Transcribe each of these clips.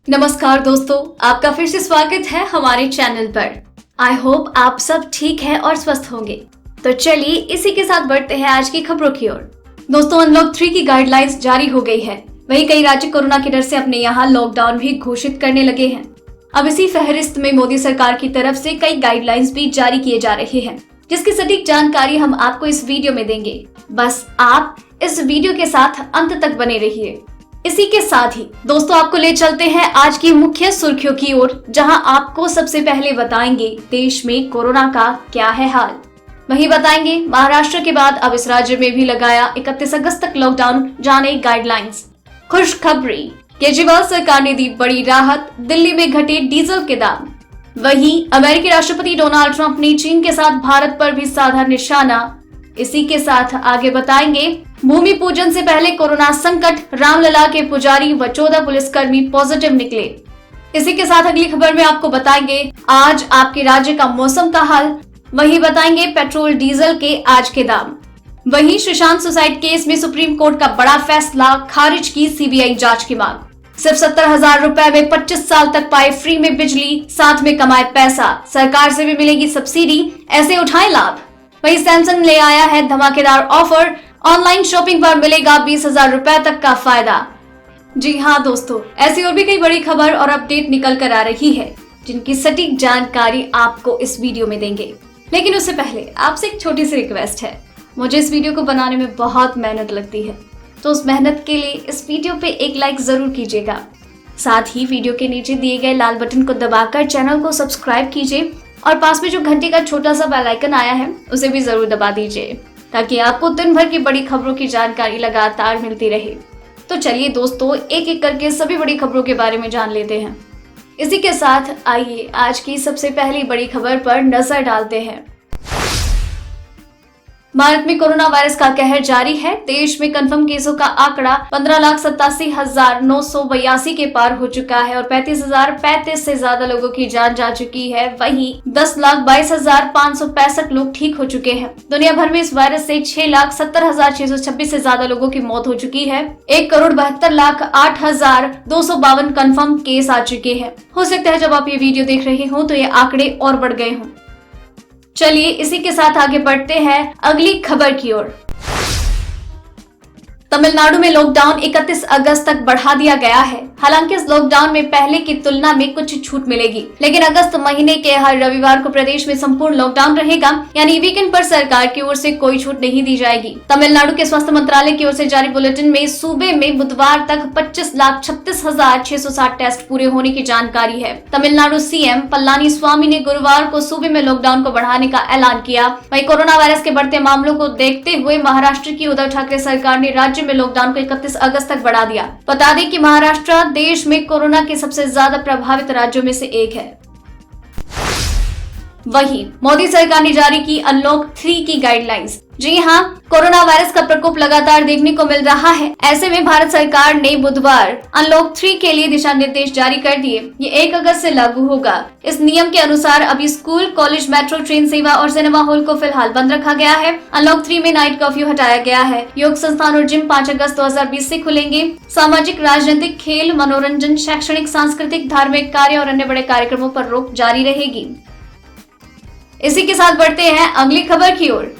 नमस्कार दोस्तों, आपका फिर से स्वागत है हमारे चैनल पर। आई होप आप सब ठीक है और स्वस्थ होंगे। तो चलिए इसी के साथ बढ़ते हैं आज की खबरों की ओर। दोस्तों, अनलॉक 3 की गाइडलाइंस जारी हो गई है। वहीं कई राज्य कोरोना के डर से अपने यहाँ लॉकडाउन भी घोषित करने लगे हैं। अब इसी फहरिस्त में मोदी सरकार की तरफ से कई गाइडलाइंस भी जारी किए जा रहे हैं, जिसकी सटीक जानकारी हम आपको इस वीडियो में देंगे। बस आप इस वीडियो के साथ अंत तक बने रहिए। इसी के साथ ही दोस्तों, आपको ले चलते हैं आज की मुख्य सुर्खियों की ओर, जहां आपको सबसे पहले बताएंगे देश में कोरोना का क्या है हाल। वहीं बताएंगे महाराष्ट्र के बाद अब इस राज्य में भी लगाया 31 अगस्त तक लॉकडाउन, जाने गाइडलाइंस। खुशखबरी, केजरीवाल सरकार ने दी बड़ी राहत, दिल्ली में घटे डीजल के दाम। वहीं अमेरिकी राष्ट्रपति डोनाल्ड ट्रंप ने चीन के साथ भारत पर भी साधा निशाना। इसी के साथ आगे बताएंगे भूमि पूजन से पहले कोरोना संकट, रामलला के पुजारी व 14 पुलिसकर्मी पॉजिटिव निकले। इसी के साथ अगली खबर में आपको बताएंगे आज आपके राज्य का मौसम का हाल। वहीं बताएंगे पेट्रोल डीजल के आज के दाम। वहीं सुशांत सुसाइड केस में सुप्रीम कोर्ट का बड़ा फैसला, खारिज की सीबीआई जांच की मांग। सिर्फ 70,000 रुपए में 25 साल तक पाए फ्री में बिजली, साथ में कमाए पैसा, सरकार से भी मिलेगी सब्सिडी, ऐसे उठाए लाभ। वहीं सैमसंग ले आया है धमाकेदार ऑफर, ऑनलाइन शॉपिंग पर मिलेगा 20,000 रुपए तक का फायदा। जी हाँ दोस्तों, ऐसी और भी कई बड़ी खबर और अपडेट निकल कर आ रही है, जिनकी सटीक जानकारी आपको इस वीडियो में देंगे। लेकिन उससे पहले आपसे एक छोटी सी रिक्वेस्ट है। मुझे इस वीडियो को बनाने में बहुत मेहनत लगती है, तो उस मेहनत के लिए इस वीडियो पे एक लाइक जरूर कीजिएगा। साथ ही वीडियो के नीचे दिए गए लाल बटन को दबाकर चैनल को सब्सक्राइब कीजिए और पास में जो घंटे का छोटा सा बेल आइकन आया है उसे भी जरूर दबा दीजिए, ताकि आपको दिन भर की बड़ी खबरों की जानकारी लगातार मिलती रहे। तो चलिए दोस्तों, एक एक करके सभी बड़ी खबरों के बारे में जान लेते हैं। इसी के साथ आइए आज की सबसे पहली बड़ी खबर पर नजर डालते हैं। भारत में कोरोना वायरस का कहर जारी है। देश में कंफर्म केसों का आंकड़ा 15,87,982 के पार हो चुका है और 35,035 से ज्यादा लोगों की जान जा चुकी है। वहीं 10,22,565 लोग ठीक हो चुके हैं। दुनिया भर में इस वायरस से 6,70,626 से ज्यादा लोगों की मौत हो चुकी है। 1,72,08,252 कंफर्म केस आ चुके हैं। हो सकता है जब आप ये वीडियो देख रहे हो तो ये आंकड़े और बढ़ गए हों। चलिए इसी के साथ आगे बढ़ते हैं अगली खबर की ओर। तमिलनाडु में लॉकडाउन 31 अगस्त तक बढ़ा दिया गया है। हालांकि इस लॉकडाउन में पहले की तुलना में कुछ छूट मिलेगी, लेकिन अगस्त महीने के हर रविवार को प्रदेश में संपूर्ण लॉकडाउन रहेगा, यानी वीकेंड पर सरकार की ओर से कोई छूट नहीं दी जाएगी। तमिलनाडु के स्वास्थ्य मंत्रालय की ओर से जारी बुलेटिन में सूबे में बुधवार तक 25,36,660 टेस्ट पूरे होने की जानकारी है। तमिलनाडु सीएम पलानी स्वामी ने गुरुवार को सूबे में लॉकडाउन को बढ़ाने का ऐलान किया। वहीं कोरोना वायरस के बढ़ते मामलों को देखते हुए महाराष्ट्र की उद्धव ठाकरे सरकार ने राज्य में लॉकडाउन को 31 अगस्त तक बढ़ा दिया। बता दें कि महाराष्ट्र देश में कोरोना के सबसे ज्यादा प्रभावित राज्यों में से एक है। वहीं मोदी सरकार ने जारी की अनलॉक 3 की गाइडलाइंस। जी हाँ, कोरोना वायरस का प्रकोप लगातार देखने को मिल रहा है। ऐसे में भारत सरकार ने बुधवार अनलॉक 3 के लिए दिशा निर्देश जारी कर दिए। ये 1 अगस्त से लागू होगा। इस नियम के अनुसार अभी स्कूल, कॉलेज, मेट्रो ट्रेन सेवा और सिनेमा हॉल को फिलहाल बंद रखा गया है। अनलॉक 3 में नाइट कर्फ्यू हटाया गया है। योग संस्थान और जिम 5 अगस्त 2020 से खुलेंगे। सामाजिक, राजनीतिक, खेल, मनोरंजन, शैक्षणिक, सांस्कृतिक, धार्मिक कार्य और अन्य बड़े कार्यक्रमों पर रोक जारी रहेगी। इसी के साथ बढ़ते हैं अगली खबर की ओर।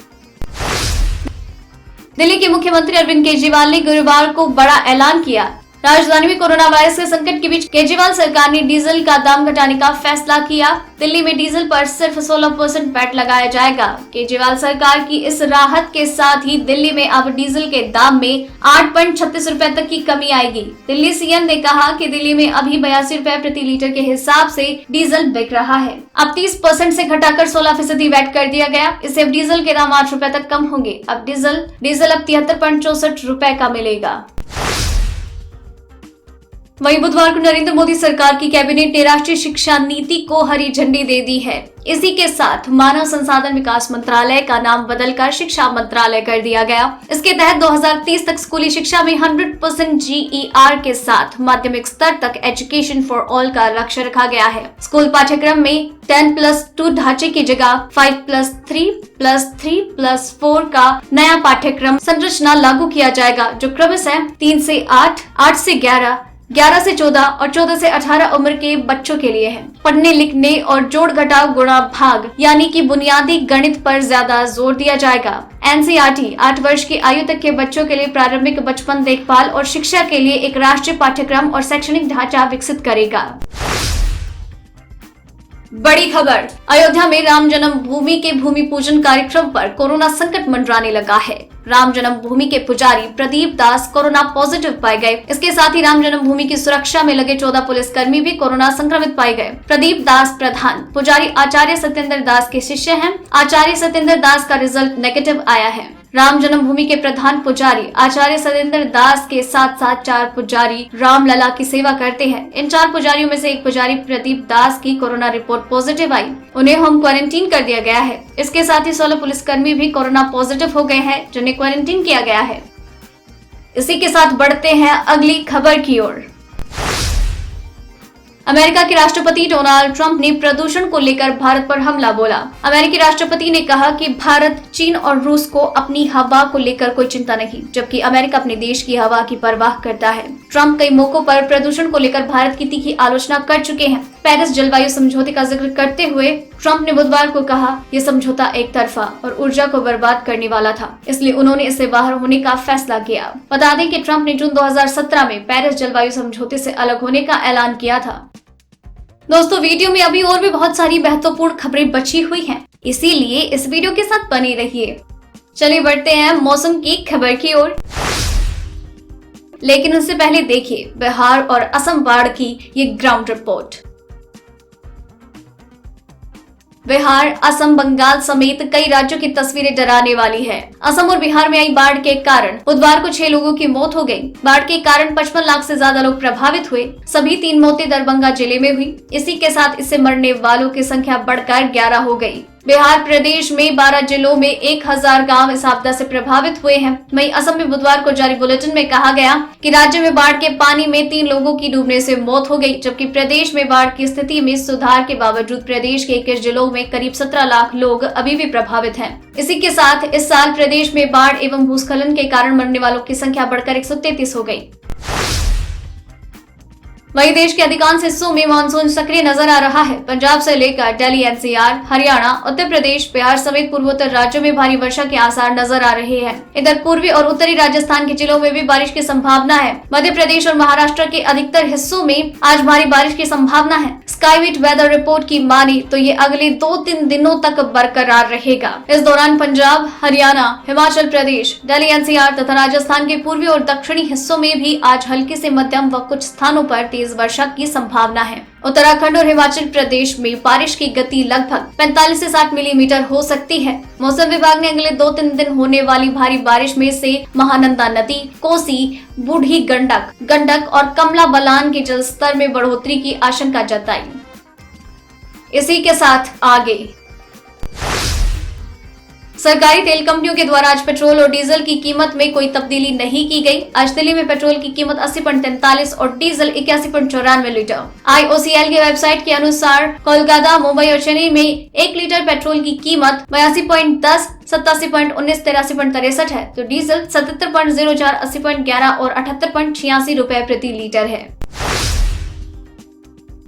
दिल्ली के मुख्यमंत्री अरविंद केजरीवाल ने गुरुवार को बड़ा ऐलान किया। राजधानी में कोरोना वायरस के संकट के बीच केजरीवाल सरकार ने डीजल का दाम घटाने का फैसला किया। दिल्ली में डीजल पर सिर्फ 16% वैट लगाया जाएगा। केजरीवाल सरकार की इस राहत के साथ ही दिल्ली में अब डीजल के दाम में 8.36 रुपए तक की कमी आएगी। दिल्ली सीएम ने कहा कि दिल्ली में अभी 82 रुपए प्रति लीटर के हिसाब से डीजल बिक रहा है। अब 30% से घटाकर 16% वैट कर दिया गया। इससे अब डीजल के दाम 8 रुपए तक कम होंगे। अब डीजल अब 73.64 रुपए का मिलेगा। वहीं बुधवार को नरेंद्र मोदी सरकार की कैबिनेट ने राष्ट्रीय शिक्षा नीति को हरी झंडी दे दी है। इसी के साथ मानव संसाधन विकास मंत्रालय का नाम बदलकर शिक्षा मंत्रालय कर दिया गया। इसके तहत 2030 तक स्कूली शिक्षा में 100% GER के साथ माध्यमिक स्तर तक एजुकेशन फॉर ऑल का लक्ष्य रखा गया है। स्कूल पाठ्यक्रम में 10+2 ढांचे की जगह 5+3+3+4 का नया पाठ्यक्रम संरचना लागू किया जाएगा, जो क्रमशः 3 से 8, 8 से 11, 11 से 14 और 14 से 18 उम्र के बच्चों के लिए है। पढ़ने लिखने और जोड़ घटाव गुणा भाग यानी कि बुनियादी गणित पर ज्यादा जोर दिया जाएगा। एनसीईआरटी 8 वर्ष की आयु तक के बच्चों के लिए प्रारंभिक बचपन देखभाल और शिक्षा के लिए एक राष्ट्रीय पाठ्यक्रम और शैक्षणिक ढांचा विकसित करेगा। बड़ी खबर, अयोध्या में राम जन्मभूमि के भूमि पूजन कार्यक्रम पर कोरोना संकट मंडराने लगा है। राम जन्मभूमि के पुजारी प्रदीप दास कोरोना पॉजिटिव पाए गए। इसके साथ ही राम जन्मभूमि की सुरक्षा में लगे 14 पुलिसकर्मी भी कोरोना संक्रमित पाए गए। प्रदीप दास प्रधान पुजारी आचार्य सत्येंद्र दास के शिष्य हैं। आचार्य सत्येंद्र दास का रिजल्ट नेगेटिव आया है। राम जन्मभूमि के प्रधान पुजारी आचार्य सत्येंद्र दास के साथ साथ 4 पुजारी रामलला की सेवा करते हैं। इन 4 पुजारियों में से एक पुजारी प्रदीप दास की कोरोना रिपोर्ट पॉजिटिव आई। उन्हें होम क्वारंटीन कर दिया गया है। इसके साथ ही 16 पुलिसकर्मी भी कोरोना पॉजिटिव हो गए हैं, जिन्हें क्वारंटीन किया गया है। इसी के साथ बढ़ते हैं अगली खबर की ओर। अमेरिका के राष्ट्रपति डोनाल्ड ट्रंप ने प्रदूषण को लेकर भारत पर हमला बोला। अमेरिकी राष्ट्रपति ने कहा कि भारत, चीन और रूस को अपनी हवा को लेकर कोई चिंता नहीं, जबकि अमेरिका अपने देश की हवा की परवाह करता है। ट्रंप कई मौकों पर प्रदूषण को लेकर भारत की तीखी आलोचना कर चुके हैं। पेरिस जलवायु समझौते का जिक्र करते हुए ट्रंप ने बुधवार को कहा, यह समझौता एक तरफा और ऊर्जा को बर्बाद करने वाला था, इसलिए उन्होंने इससे बाहर होने का फैसला किया। बता दें कि ट्रंप ने जून 2017 में पेरिस जलवायु समझौते से अलग होने का ऐलान किया था। दोस्तों, वीडियो में अभी और भी बहुत सारी महत्वपूर्ण खबरें बची हुई हैं, इसीलिए इस वीडियो के साथ बने रहिए। चलिए बढ़ते हैं मौसम की खबर की ओर। लेकिन उससे पहले देखिए बिहार और असम बाढ़ की ये ग्राउंड रिपोर्ट। बिहार, असम, बंगाल समेत कई राज्यों की तस्वीरें डराने वाली है। असम और बिहार में आई बाढ़ के कारण बुधवार को 6 लोगों की मौत हो गई। बाढ़ के कारण 55 लाख से ज्यादा लोग प्रभावित हुए। सभी 3 मौतें दरभंगा जिले में हुई। इसी के साथ इससे मरने वालों की संख्या बढ़कर 11 हो गई। बिहार प्रदेश में 12 जिलों में 1000 गांव इस आपदा से प्रभावित हुए हैं। वहीं असम में बुधवार को जारी बुलेटिन में कहा गया कि राज्य में बाढ़ के पानी में 3 लोगों की डूबने से मौत हो गई, जबकि प्रदेश में बाढ़ की स्थिति में सुधार के बावजूद प्रदेश के 21 जिलों में करीब 17 लाख लोग अभी भी प्रभावित हैं। इसी के साथ इस साल प्रदेश में बाढ़ एवं भूस्खलन के कारण मरने वालों की संख्या बढ़कर 133 हो गई। वहीं देश के अधिकांश हिस्सों में मानसून सक्रिय नजर आ रहा है। पंजाब से लेकर दिल्ली, एनसीआर, हरियाणा, उत्तर प्रदेश, बिहार समेत पूर्वोत्तर राज्यों में भारी वर्षा के आसार नजर आ रहे हैं। इधर पूर्वी और उत्तरी राजस्थान के जिलों में भी बारिश की संभावना है। मध्य प्रदेश और महाराष्ट्र के अधिकतर हिस्सों में आज भारी बारिश की संभावना है। स्काईविट वेदर रिपोर्ट की माने तो ये अगले 2-3 दिनों तक बरकरार रहेगा। इस दौरान पंजाब, हरियाणा, हिमाचल प्रदेश, दिल्ली, एनसीआर तथा राजस्थान के पूर्वी और दक्षिणी हिस्सों में भी आज हल्की से मध्यम व कुछ स्थानों पर तेज वर्षा की संभावना है। उत्तराखंड और हिमाचल प्रदेश में बारिश की गति लगभग 45 से 60 मिलीमीटर हो सकती है। मौसम विभाग ने अगले 2-3 दिन होने वाली भारी बारिश में से महानंदा नदी, कोसी, बूढ़ी गंडक और कमला बलान के जलस्तर में बढ़ोतरी की आशंका जताई। इसी के साथ आगे सरकारी तेल कंपनियों के द्वारा आज पेट्रोल और डीजल की कीमत में कोई तब्दीली नहीं की गई। आज दिल्ली में पेट्रोल की कीमत 80.43 और डीजल 81.94 लीटर। IOCL की वेबसाइट के अनुसार कोलकाता, मुंबई और चेन्नई में 1 लीटर पेट्रोल की कीमत 82.10, 87.19, 83.63 है, तो डीजल 77.04, 80.11 और 78.86 रुपए प्रति लीटर है।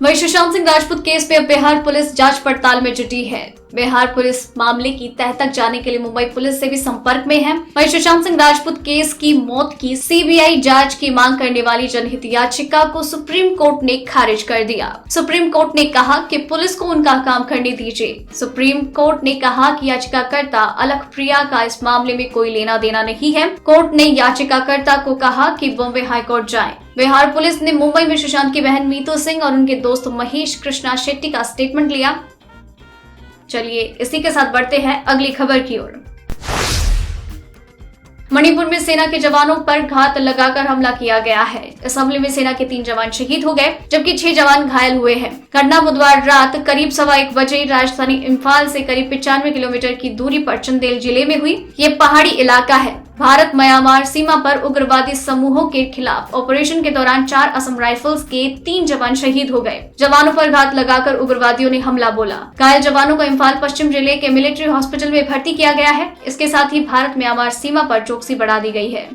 वहीं सुशांत सिंह राजपूत केस पे अब बिहार पुलिस जांच पड़ताल में जुटी है। बिहार पुलिस मामले की तह तक जाने के लिए मुंबई पुलिस से भी संपर्क में है। वहीं सुशांत सिंह राजपूत केस की मौत की सीबीआई जांच की मांग करने वाली जनहित याचिका को सुप्रीम कोर्ट ने खारिज कर दिया। सुप्रीम कोर्ट ने कहा कि पुलिस को उनका काम करने दीजिए। सुप्रीम कोर्ट ने कहा कि याचिकाकर्ता अलख प्रिया का इस मामले में कोई लेना देना नहीं है। कोर्ट ने याचिकाकर्ता को कहा कि बॉम्बे हाईकोर्ट जाएं। बिहार पुलिस ने मुंबई में सुशांत की बहन मीतू सिंह और उनके दोस्त महेश कृष्णा शेट्टी का स्टेटमेंट लिया। चलिए इसी के साथ बढ़ते हैं अगली खबर की ओर। मणिपुर में सेना के जवानों पर घात लगाकर हमला किया गया है। इस हमले में सेना के 3 जवान शहीद हो गए, जबकि 6 जवान घायल हुए हैं। घटना बुधवार रात करीब 1:15 बजे राजधानी इम्फाल से करीब 95 किलोमीटर की दूरी पर चंदेल जिले में हुई। ये पहाड़ी इलाका है। भारत म्यांमार सीमा पर उग्रवादी समूहों के खिलाफ ऑपरेशन के दौरान 4 असम राइफल्स के 3 जवान शहीद हो गए। जवानों पर घात लगाकर उग्रवादियों ने हमला बोला। घायल जवानों को इम्फाल पश्चिम जिले के मिलिट्री हॉस्पिटल में भर्ती किया गया है। इसके साथ ही भारत म्यांमार सीमा पर चौकसी बढ़ा दी गई है।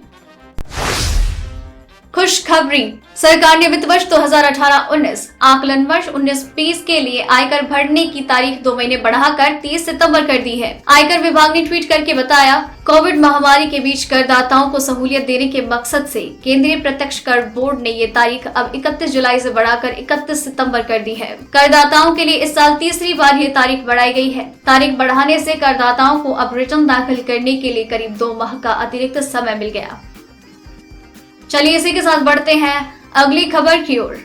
खुशखबरी, सरकार ने वित्त वर्ष 2018-19 आकलन वर्ष 19-20 के लिए आयकर भरने की तारीख 2 महीने बढ़ाकर 30 सितंबर कर दी है। आयकर विभाग ने ट्वीट करके बताया, कोविड महामारी के बीच करदाताओं को सहूलियत देने के मकसद से केंद्रीय प्रत्यक्ष कर बोर्ड ने ये तारीख अब 31 जुलाई से बढ़ाकर 31 सितंबर कर दी है। करदाताओं के लिए इस साल तीसरी बार ये तारीख बढ़ाई गई है। तारीख बढ़ाने से करदाताओं को अब रिटर्न दाखिल करने के लिए करीब 2 माह का अतिरिक्त समय मिल गया। चलिए इसी के साथ बढ़ते हैं अगली खबर की ओर।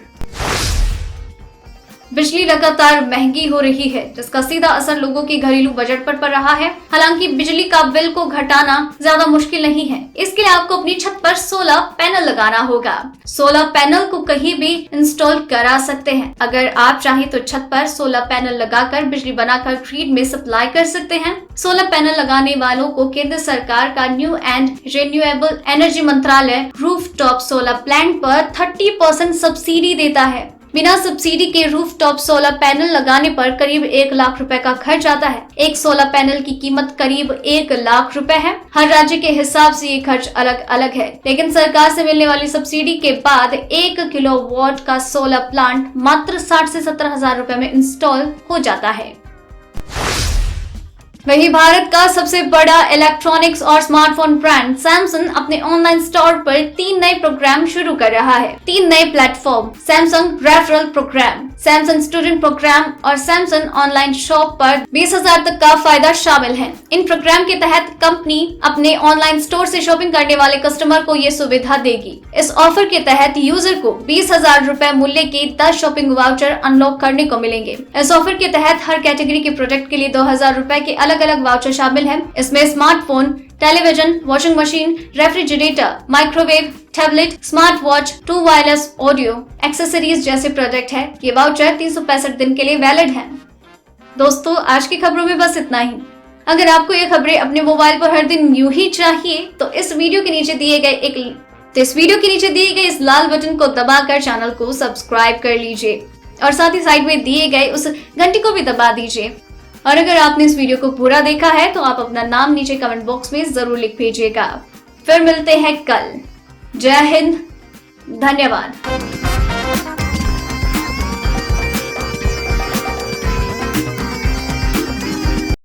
बिजली लगातार महंगी हो रही है, जिसका सीधा असर लोगों के घरेलू बजट पर पड़ रहा है। हालांकि बिजली का बिल को घटाना ज्यादा मुश्किल नहीं है। इसके लिए आपको अपनी छत पर सोलर पैनल लगाना होगा। सोलर पैनल को कहीं भी इंस्टॉल करा सकते हैं। अगर आप चाहें तो छत पर सोलर पैनल लगाकर बिजली बनाकर ग्रिड में सप्लाई कर सकते हैं। सोलर पैनल लगाने वालों को केंद्र सरकार का न्यू एंड रिन्यूएबल एनर्जी मंत्रालय रूफटॉप सोलर प्लांट पर 30% सब्सिडी देता है। बिना सब्सिडी के रूफटॉप सोलर पैनल लगाने पर करीब 1 लाख रुपए का खर्च आता है। एक सोलर पैनल की कीमत करीब 1 लाख रुपए है। हर राज्य के हिसाब से ये खर्च अलग अलग है, लेकिन सरकार से मिलने वाली सब्सिडी के बाद 1 किलोवाट का सोलर प्लांट मात्र 60 से 70 हजार रुपए में इंस्टॉल हो जाता है। वहीं भारत का सबसे बड़ा इलेक्ट्रॉनिक्स और स्मार्टफोन ब्रांड सैमसंग अपने ऑनलाइन स्टोर पर 3 नए प्रोग्राम शुरू कर रहा है। 3 नए platform Samsung referral program, Samsung student program और सैमसंग ऑनलाइन शॉप पर 20,000 तक का फायदा शामिल है। इन प्रोग्राम के तहत कंपनी अपने ऑनलाइन स्टोर से शॉपिंग करने वाले कस्टमर को ये सुविधा देगी। इस ऑफर के तहत यूजर को 20,000 रुपए मूल्य के 10 शॉपिंग वाउचर अनलॉक करने को मिलेंगे। इस ऑफर के तहत हर कैटेगरी के प्रोडक्ट के लिए 2,000 रुपए के अलग अलग वाउचर शामिल हैं। इसमें smartphone, television, washing machine, refrigerator, microwave, tablet, smart watch, 2 wireless audio accessories जैसे प्रोडक्ट है। ये वाउचर 365 दिन के लिए वैलिड है। दोस्तों, आज की खबरों में बस इतना ही। अगर आपको ये खबरें अपने मोबाइल पर हर दिन यूं ही चाहिए तो इस वीडियो के नीचे दिए गए इस लाल बटन को दबाकर चैनल को सब्सक्राइब कर लीजिए और साथ ही साइड में दिए गए उस घंटी को भी दबा दीजिए। और अगर आपने इस वीडियो को पूरा देखा है तो आप अपना नाम नीचे कमेंट बॉक्स में जरूर लिख भेजिएगा। फिर मिलते हैं कल। जय हिंद, धन्यवाद।